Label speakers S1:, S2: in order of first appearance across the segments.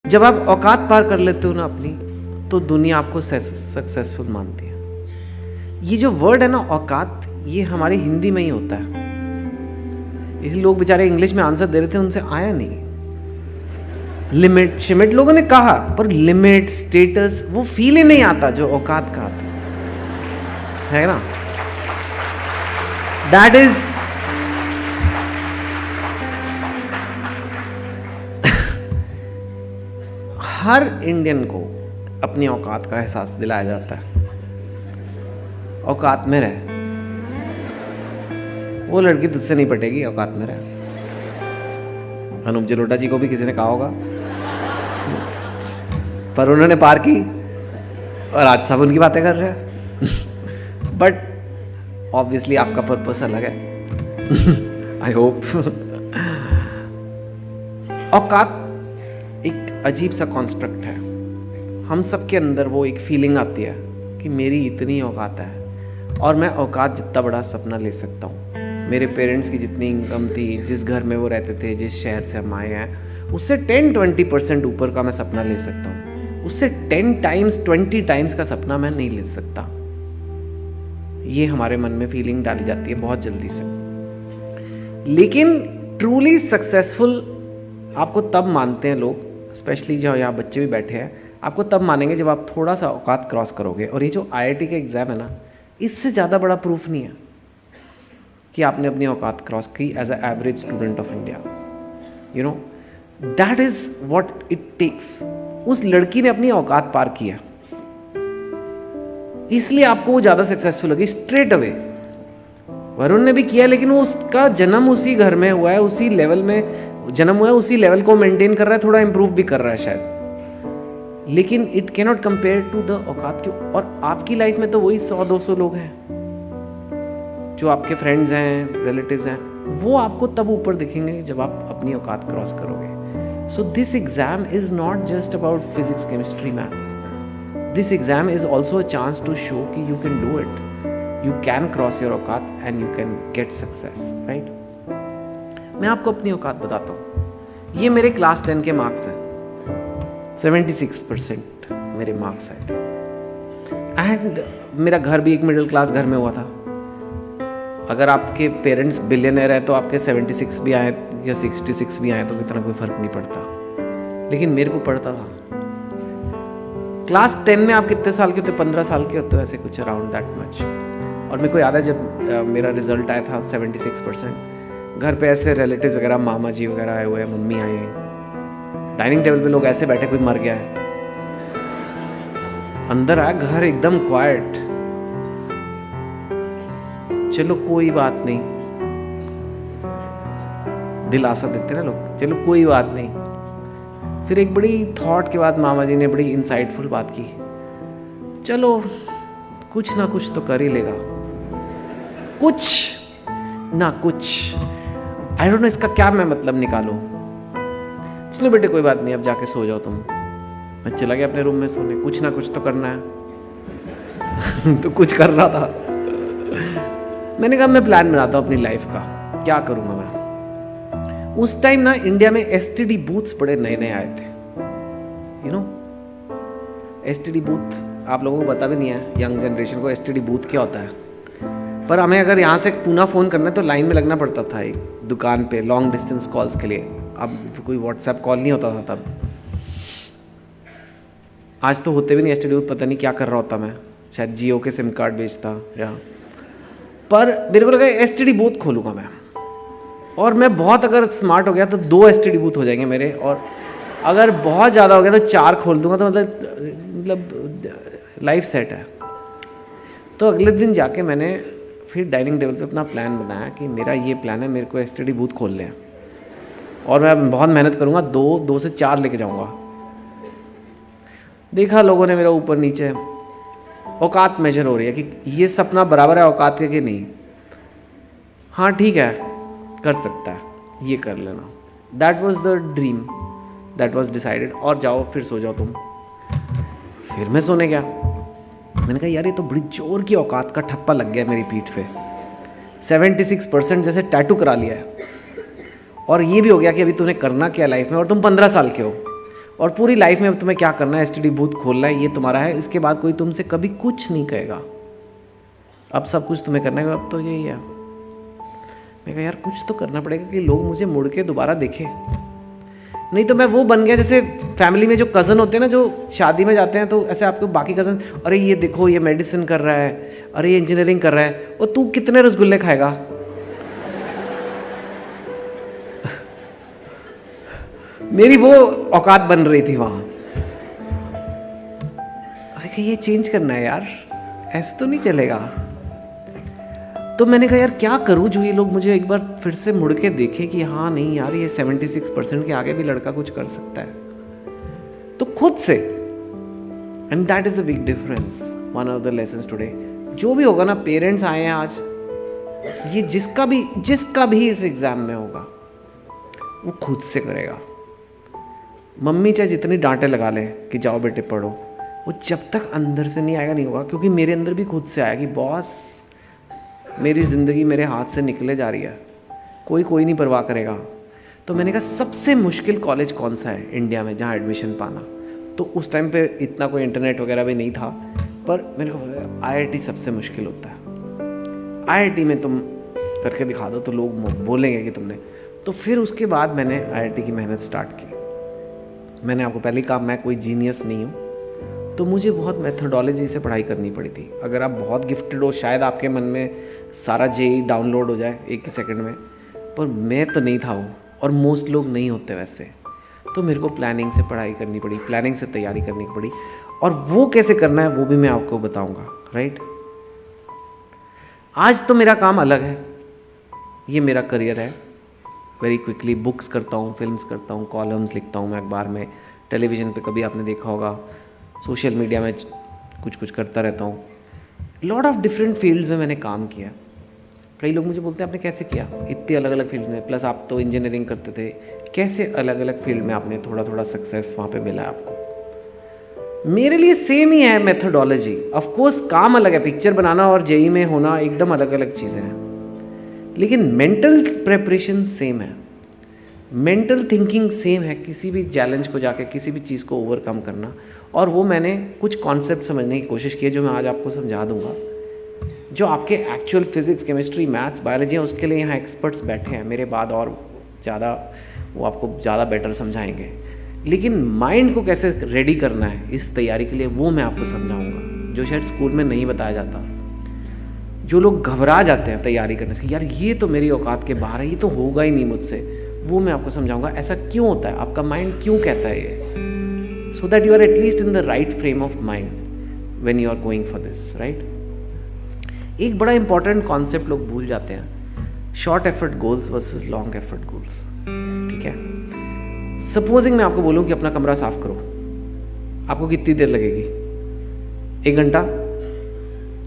S1: जब आप औकात पार कर लेते हो ना अपनी, तो दुनिया आपको सक्सेसफुल मानती है। ये जो वर्ड है ना औकात, ये हमारी हिंदी में ही होता है। इसलिए लोग बेचारे इंग्लिश में आंसर दे रहे थे, उनसे आया नहीं। लिमिट शिमिट लोगों ने कहा, पर लिमिट स्टेटस वो फील ही नहीं आता जो औकात का आता है ना। दैट इज हर इंडियन को अपनी औकात का एहसास दिलाया जाता है। औकात में रह, वो लड़की तुझसे नहीं पटेगी, औकात में रह। अनूप जलोटा जी को भी किसी ने कहा होगा, पर उन्होंने पार की और आज सब उनकी बातें कर रहे हैं। बट ऑब्वियसली आपका पर्पस अलग है। I hope. औकात एक अजीब सा कॉन्स्ट्रक्ट है। हम सब के अंदर वो एक फीलिंग आती है कि मेरी इतनी औकात है और मैं औकात जितना बड़ा सपना ले सकता हूँ। मेरे पेरेंट्स की जितनी इनकम थी, जिस घर में वो रहते थे, जिस शहर से हम आए हैं, उससे 10-20% ऊपर का मैं सपना ले सकता हूँ। उससे 10 टाइम्स 20 टाइम्स का सपना मैं नहीं ले सकता। ये हमारे मन में फीलिंग डाली जाती है बहुत जल्दी से। लेकिन ट्रूली सक्सेसफुल आपको तब मानते हैं लोग, स्पेशली जो यहाँ बच्चे भी बैठे हैं, आपको तब मानेंगे जब आप थोड़ा सा औकात क्रॉस करोगे। और ये जो IIT का एग्ज़ाम है ना, इससे ज़्यादा बड़ा प्रूफ नहीं है कि आपने अपनी औकात क्रॉस की as a average student of India. You know, that is what it takes. उस लड़की ने अपनी औकात पार किया, इसलिए आपको वो ज़्यादा सक्सेसफुल लगी स्ट्रेट अवे। वरुण ने भी किया, लेकिन वो उसका जन्म उसी घर में हुआ है, उसी लेवल में जन्म हुआ है, उसी लेवल को मेंटेन कर रहा है, थोड़ा इंप्रूव भी कर रहा है शायद। लेकिन it can not compare to the औकात क्यों। और आपकी लाइफ में तो वही 100-200 लोग हैं जो आपके फ्रेंड्स हैं, रिलेटिव्स हैं, वो आपको तब ऊपर दिखेंगे जब आप अपनी औकात क्रॉस करोगे। So this exam is not just about physics, chemistry, maths. This exam is also a chance to show कि you can do it, you can cross your औकात and you can get success, right. मैं आपको अपनी औकात बताता हूँ। ये मेरे क्लास 10 के मार्क्स हैं। 76% मेरे मार्क्स आए थे। एंड मेरा घर भी एक मिडिल क्लास घर में हुआ था। अगर आपके पेरेंट्स बिलियनर हैं तो आपके 76 भी आए या 66 भी आए तो इतना कोई फर्क नहीं पड़ता, लेकिन मेरे को पड़ता था। क्लास 10 में आप कितने साल के होते? 15 साल के होते हो, ऐसे कुछ अराउंड दैट मच। और मेरे को याद है जब मेरा रिजल्ट आया था 76%, घर पे ऐसे रिलेटिव्स वगैरह, मामा जी वगैरह आए हुए हैं, मम्मी आई है, डाइनिंग टेबल पे लोग ऐसे बैठे, कोई मर गया है। अंदर आया, घर एकदम क्वाइट। चलो कोई बात नहीं, दिलासा देते ना लोग, चलो कोई बात नहीं। फिर एक बड़ी थॉट के बाद मामा जी ने बड़ी इंसाइटफुल बात की, चलो कुछ ना कुछ तो कर ही लेगा, कुछ ना कुछ। आई डोंट नो इसका क्या मैं मतलब निकालूं। चलो बेटे कोई बात नहीं, अब जाके सो जाओ तुम। मैं चला गया अपने रूम में सोने। कुछ ना कुछ तो करना है। तो कुछ कर रहा था। मैंने कहा मैं प्लान बनाता हूँ अपनी लाइफ का, क्या करूँगा मैं। उस टाइम ना इंडिया में STD बूथ्स बड़े नए नए आए थे। यू नो, STD बूथ आप लोगों को पता भी नहीं है, यंग जनरेशन को STD बूथ क्या होता है। पर हमें अगर यहाँ से पूना फ़ोन करना है तो लाइन में लगना पड़ता था एक दुकान पे लॉन्ग डिस्टेंस कॉल्स के लिए। अब कोई व्हाट्सएप कॉल नहीं होता था तब। आज तो होते भी नहीं STD बूथ, पता नहीं क्या कर रहा होता मैं, शायद जियो के सिम कार्ड बेचता या। पर मेरे को लगा STD बूथ खोलूँगा मैं, और मैं बहुत अगर स्मार्ट हो गया तो 2 STD बूथ हो जाएंगे मेरे, और अगर बहुत ज़्यादा हो गया तो 4 खोल दूंगा, तो मतलब लाइफ सेट है। तो अगले दिन जाके मैंने फिर डाइनिंग टेबल पे अपना प्लान बनाया कि मेरा ये प्लान है, मेरे को STD बूथ खोल लें और मैं बहुत मेहनत करूँगा, 2 से 4 लेके जाऊँगा। देखा लोगों ने मेरा ऊपर नीचे, औकात मेजर हो रही है कि ये सपना बराबर है औकात के कि नहीं। हाँ ठीक है, कर सकता है, ये कर लेना। That was the dream, that was decided. और जाओ फिर सो जाओ तुम। फिर मैं सोने गया। मैंने कहा यार ये तो बड़ी जोर की औकात का ठप्पा लग गया मेरी पीठ पे। 76% जैसे टैटू करा लिया है। और ये भी हो गया कि अभी तूने करना क्या लाइफ में, और तुम 15 साल के हो। और पूरी लाइफ में अब तुम्हें क्या करना है, एसटीडी बूथ खोलना है, ये तुम्हारा है, इसके बाद कोई तुमसे कभी कुछ नहीं कहेगा, अब सब कुछ तुम्हें करना है, अब तो यही है। मैं कहा यार कुछ तो करना पड़ेगा कि लोग मुझे मुड़ के दोबारा देखें, नहीं तो मैं वो बन गया जैसे फैमिली में जो कज़न होते हैं ना, जो शादी में जाते हैं तो ऐसे आपको बाकी कज़न, अरे ये देखो ये मेडिसिन कर रहा है, अरे ये इंजीनियरिंग कर रहा है, और तू कितने रसगुल्ले खाएगा। मेरी वो औकात बन रही थी वहां। अरे ये चेंज करना है यार, ऐसे तो नहीं चलेगा। तो मैंने कहा यार क्या करूं जो ये लोग मुझे एक बार फिर से मुड़ के देखें कि हाँ नहीं यार ये 76% के आगे भी लड़का कुछ कर सकता है। तो खुद से, and that is a big difference, one of the lessons today. जो भी होगा ना, पेरेंट्स आए हैं आज, ये जिसका भी इस एग्जाम में होगा वो खुद से करेगा। मम्मी चाहे जितनी डांटे लगा ले कि जाओ बेटे पढ़ो, वो जब तक अंदर से नहीं आएगा नहीं होगा। क्योंकि मेरे अंदर भी खुद से आया कि बॉस मेरी ज़िंदगी मेरे हाथ से निकले जा रही है, कोई नहीं परवाह करेगा। तो मैंने कहा सबसे मुश्किल कॉलेज कौन सा है इंडिया में जहाँ एडमिशन पाना। तो उस टाइम पे इतना कोई इंटरनेट वगैरह भी नहीं था, पर मैंने कहा IIT सबसे मुश्किल होता है, IIT में तुम करके दिखा दो तो लोग बोलेंगे कि तुमने। तो फिर उसके बाद मैंने IIT की मेहनत स्टार्ट की। मैंने आपको पहले कहा मैं कोई जीनियस नहीं हूँ, तो मुझे बहुत मेथोडोलॉजी से पढ़ाई करनी पड़ी थी। अगर आप बहुत गिफ्टेड हो शायद आपके मन में सारा JEE डाउनलोड हो जाए एक ही सेकंड में, पर मैं तो नहीं था वो, और मोस्ट लोग नहीं होते वैसे। तो मेरे को प्लानिंग से पढ़ाई करनी पड़ी, प्लानिंग से तैयारी करनी पड़ी, और वो कैसे करना है वो भी मैं आपको बताऊंगा। राइट, आज तो मेरा काम अलग है, ये मेरा करियर है। वेरी क्विकली बुक्स करता हूँ, फिल्म्स करता हूँ, कॉलम्स लिखता हूँ मैं अखबार में, टेलीविज़न पे कभी आपने देखा होगा, सोशल मीडिया में कुछ करता रहता हूँ। लॉट ऑफ डिफरेंट फील्ड्स में मैंने काम किया। कई लोग मुझे बोलते हैं आपने कैसे किया इतनी अलग अलग फील्ड में, प्लस आप तो इंजीनियरिंग करते थे, कैसे अलग अलग फील्ड में आपने थोड़ा थोड़ा सक्सेस वहाँ पे मिला आपको। मेरे लिए सेम ही है मेथोडोलॉजी। ऑफ कोर्स काम अलग है, पिक्चर बनाना और JEE में होना एकदम अलग अलग चीज़ें हैं, लेकिन मेंटल प्रेपरेशन सेम है, मेंटल थिंकिंग सेम है, किसी भी चैलेंज को जाके किसी भी चीज़ को ओवरकम करना। और वो मैंने कुछ कॉन्सेप्ट समझने की कोशिश की है जो मैं आज आपको समझा दूंगा, जो आपके actual physics, chemistry, maths, biology है, उसके लिए यहाँ एक्सपर्ट्स बैठे हैं मेरे बाद, और ज़्यादा वो आपको ज़्यादा बेटर समझाएंगे। लेकिन माइंड को कैसे रेडी करना है इस तैयारी के लिए, वो मैं आपको समझाऊंगा, जो शायद स्कूल में नहीं बताया जाता। जो लोग घबरा जाते हैं तैयारी करने से, यार ये तो मेरी औकात के बाहर है, ये तो होगा ही नहीं मुझसे, वो मैं आपको समझाऊंगा ऐसा क्यों होता है, आपका माइंड क्यों कहता है ये, so that you are at least in the right frame of mind when you are going for this, right? एक बड़ा इंपॉर्टेंट कॉन्सेप्ट लोग भूल जाते हैं, short effort goals versus long effort goals. ठीक है, सपोजिंग मैं आपको बोलूं कि अपना कमरा साफ करो, आपको कितनी देर लगेगी? 1 घंटा,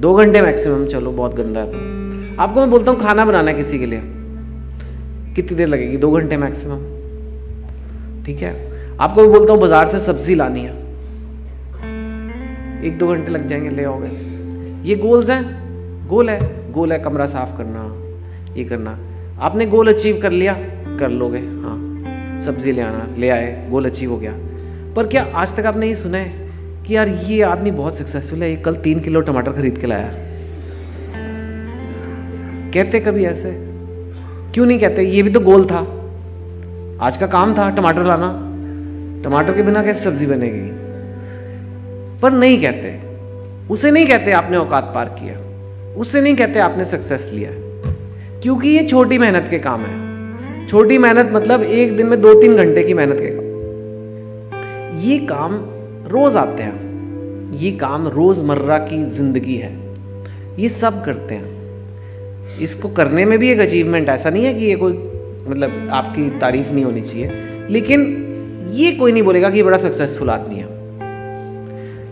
S1: 2 घंटे मैक्सिमम, चलो बहुत गंदा है तो। आपको मैं बोलता हूँ खाना बनाना है किसी के लिए, कितनी देर लगेगी? 2 घंटे मैक्सिमम। ठीक है, आपको मैं बोलता हूँ बाजार से सब्जी लानी है, 1-2 घंटे लग जाएंगे, ले आओगे। ये गोल्स हैं, गोल है कमरा साफ करना, ये करना। आपने गोल अचीव कर लिया, कर लोगे, हाँ सब्जी ले आना, ले आए, गोल अचीव हो गया। पर क्या आज तक आपने ये सुना है कि यार ये आदमी बहुत सक्सेसफुल है, ये कल 3 किलो टमाटर खरीद के लाया? कहते कभी ऐसे? क्यों नहीं कहते? ये भी तो गोल था, आज का काम था टमाटर लाना, टमाटर के बिना कैसे सब्जी बनेगी? पर नहीं कहते, उसे नहीं कहते आपने औकात पार किया, उससे नहीं कहते आपने सक्सेस लिया, क्योंकि ये छोटी मेहनत के काम है। छोटी मेहनत मतलब एक दिन में 2-3 घंटे की मेहनत के काम। ये काम रोज आते हैं, ये काम रोजमर्रा की जिंदगी है, ये सब करते हैं। इसको करने में भी एक अचीवमेंट, ऐसा नहीं है कि ये कोई मतलब आपकी तारीफ नहीं होनी चाहिए, लेकिन ये कोई नहीं बोलेगा कि ये बड़ा सक्सेसफुल आदमी है,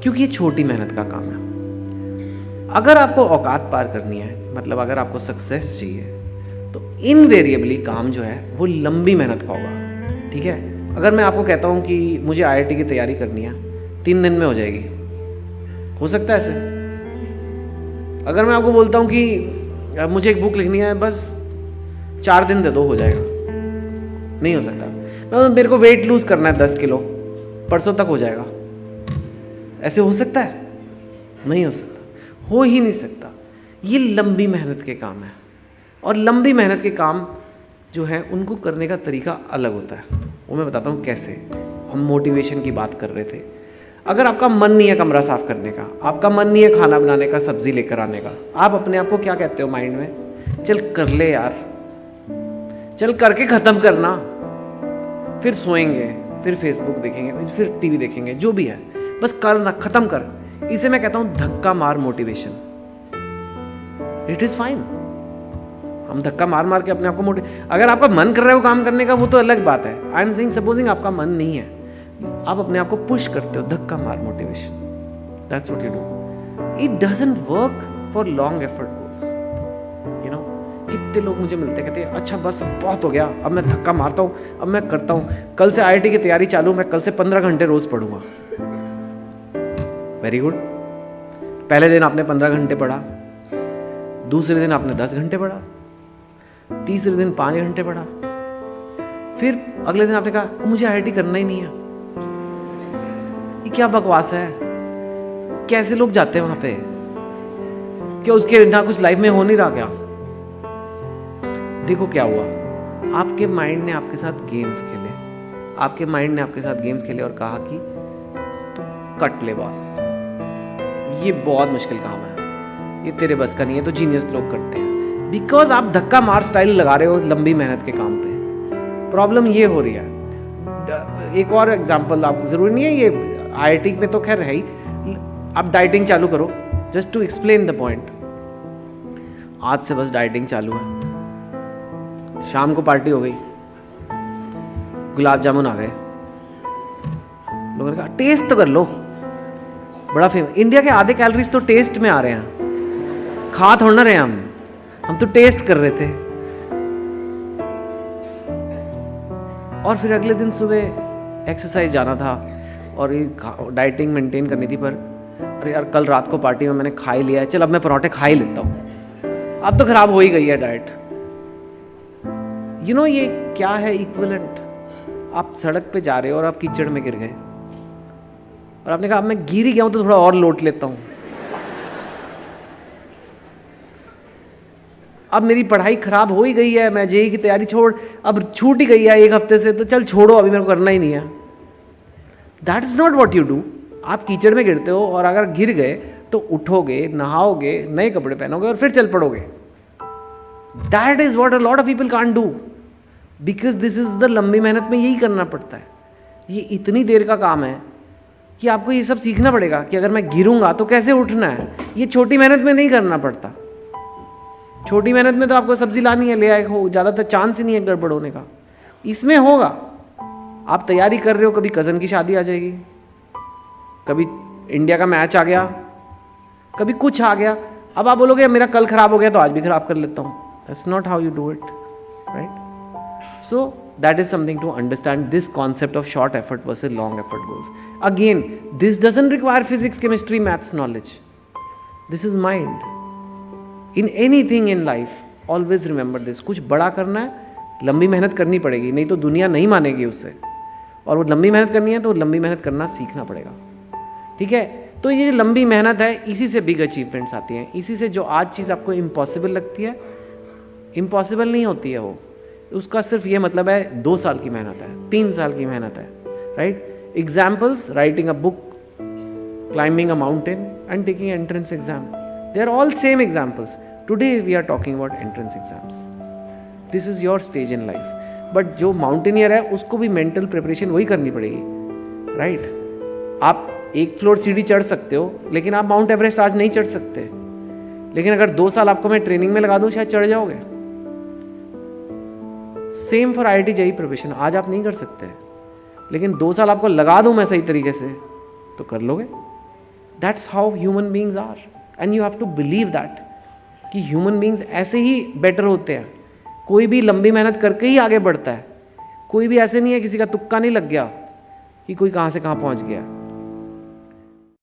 S1: क्योंकि ये छोटी मेहनत का काम है। अगर आपको औकात पार करनी है, मतलब अगर आपको सक्सेस चाहिए, तो इनवेरिएबली काम जो है वो लंबी मेहनत का होगा। ठीक है, अगर मैं आपको कहता हूँ कि मुझे IIT की तैयारी करनी है, 3 दिन में हो जाएगी, हो सकता है ऐसे? अगर मैं आपको बोलता हूँ कि मुझे एक बुक लिखनी है, बस 4 दिन दे दो, हो जाएगा? नहीं हो सकता। मेरे को वेट लूज करना है 10 किलो, परसों तक हो जाएगा। ऐसे हो सकता है? नहीं हो सकता, हो ही नहीं सकता। ये लंबी मेहनत के काम है, और लंबी मेहनत के काम जो है उनको करने का तरीका अलग होता है। वो मैं बताता हूँ कैसे। हम मोटिवेशन की बात कर रहे थे। अगर आपका मन नहीं है कमरा साफ करने का, आपका मन नहीं है खाना बनाने का, सब्जी लेकर आने का, आप अपने आप को क्या कहते हो माइंड में? चल कर ले यार, चल करके ख़त्म करना, फिर सोएंगे, फिर फेसबुक देखेंगे, फिर टीवी देखेंगे, जो भी है बस करना, ख़त्म कर। इसे मैं कहता हूँ धक्का मार मोटिवेशन। It is fine. हम धक्का मार मार के अपने आप को अगर आपका मन कर रहा है वो काम करने का, वो तो अलग बात है। आई एम सेइंग सपोजिंग आपका मन नहीं है, आप अपने आप को पुश करते हो, धक्का मार motivation. That's what you do. It doesn't work for long effort goals. You know, कितने लोग मुझे मिलते कहते हैं अच्छा बस बहुत हो गया, अब मैं धक्का मारता हूँ, अब मैं करता हूँ, कल से IIT की तैयारी चालू, मैं कल से 15 घंटे रोज पढ़ूंगा। Very good. पहले दिन आपने 15 घंटे पढ़ा, दूसरे दिन आपने 10 घंटे पढ़ा, तीसरे दिन 5 घंटे पढ़ा, फिर अगले दिन आपने कहा मुझे IIT करना ही नहीं है। ये क्या बकवास है? कैसे लोग जाते हैं वहां पे? क्या उसके ना कुछ लाइफ में हो नहीं रहा क्या? देखो क्या हुआ, आपके माइंड ने आपके साथ गेम्स खेले, आपके माइंड ने आपके साथ गेम्स खेले और कहा कि तू कट ले बॉस, ये बहुत मुश्किल काम है, ये तेरे बस का नहीं है, तो जीनियस लोग करते हैं। बिकॉज आप धक्का मार स्टाइल लगा रहे हो लंबी मेहनत के काम पे। प्रॉब्लम ये हो रही है। एक और एग्जांपल, आप जरूरी नहीं है ये IIT में तो खैर है ही, आप डाइटिंग चालू करो, just to explain the point. आज से बस डाइटिंग चालू है, शाम को पार्टी हो गई, गुलाब जामुन आ गए, लोगों ने कहा टेस्ट तो कर लो, बड़ा फेमस। इंडिया के आधे कैलोरीज तो टेस्ट में आ रहे हैं, खा थोड़ा ना रहे हम तो टेस्ट कर रहे थे। और फिर अगले दिन सुबह एक्सरसाइज जाना था और ये डाइटिंग मेंटेन करनी थी, पर अरे यार कल रात को पार्टी में मैंने खा ही लिया है, चल अब मैं पराठे खा ही लेता हूँ। अब तो खराब हो ही गई है डाइट। यू नो ये क्या है इक्विवेलेंट? आप सड़क पे जा रहे हो और आप कीचड़ में गिर गए और आपने कहा अब मैं गिर ही गया हूं तो थोड़ा और लोट लेता हूं, अब मेरी पढ़ाई खराब हो ही गई है, मैं JEE की तैयारी छोड़, अब छूट ही गई है 1 हफ्ते से, तो चल छोड़ो अभी मेरे को करना ही नहीं है। That is not what you do. आप कीचड़ में गिरते हो और अगर गिर गए तो उठोगे, नहाओगे, नए कपड़े पहनोगे और फिर चल पड़ोगे। That is what a lot of people can't do, because this is the लंबी मेहनत में यही करना पड़ता है। ये इतनी देर का काम है कि आपको ये सब सीखना पड़ेगा कि अगर मैं गिरूंगा तो कैसे उठना है। ये छोटी मेहनत में नहीं करना पड़ता। छोटी मेहनत में तो आपको सब्जी लानी है, ले आए हो, ज़्यादातर चांस ही नहीं है गड़बड़ होने का। इसमें होगा, आप तैयारी कर रहे हो, कभी कज़न की शादी आ जाएगी, कभी इंडिया का मैच आ गया, कभी कुछ आ गया, अब आप बोलोगे मेरा कल खराब हो गया तो आज भी खराब कर लेता हूँ। That's not how you do it, right? So that is something to understand, this concept of short effort versus long effort goals. Again, this doesn't require physics, chemistry, maths knowledge. This is mind. In anything in life, always remember this. कुछ बड़ा करना है, लंबी मेहनत करनी पड़ेगी, नहीं तो दुनिया नहीं मानेगी उससे। और वो लंबी मेहनत करनी है तो लंबी मेहनत करना सीखना पड़ेगा। ठीक है? तो ये लंबी मेहनत है, इसी से बिग अचीवमेंट्स आती हैं। इसी से जो आज चीज़ आपको इम्पॉसिबल लगती है, इम्पॉसिबल नहीं होती है वो। उसका सिर्फ ये मतलब है 2 साल की मेहनत है, 3 साल की मेहनत है, right? Examples, writing a book, climbing a mountain and taking entrance exam, they are all same examples. Today we are talking about entrance exams. This is your stage in life. But जो mountaineer है उसको भी mental preparation वही करनी पड़ेगी, right? आप 1 floor सीढ़ी चढ़ सकते हो, लेकिन आप माउंट एवरेस्ट आज नहीं चढ़ सकते। लेकिन अगर 2 साल आपको मैं ट्रेनिंग में लगा दूं, शायद चढ़ जाओगे। Same for IIT JEE preparation. आज आप नहीं कर सकते, लेकिन 2 साल आपको लगा दूं मैं सही तरीके से तो कर लोगे। That's how human beings are, and you have to believe that कि ह्यूमन बींग्स ऐसे ही बेटर होते हैं। कोई भी लंबी मेहनत करके ही आगे बढ़ता है। कोई भी ऐसे नहीं है, किसी का तुक्का नहीं लग गया कि कोई कहाँ से कहाँ पहुँच गया।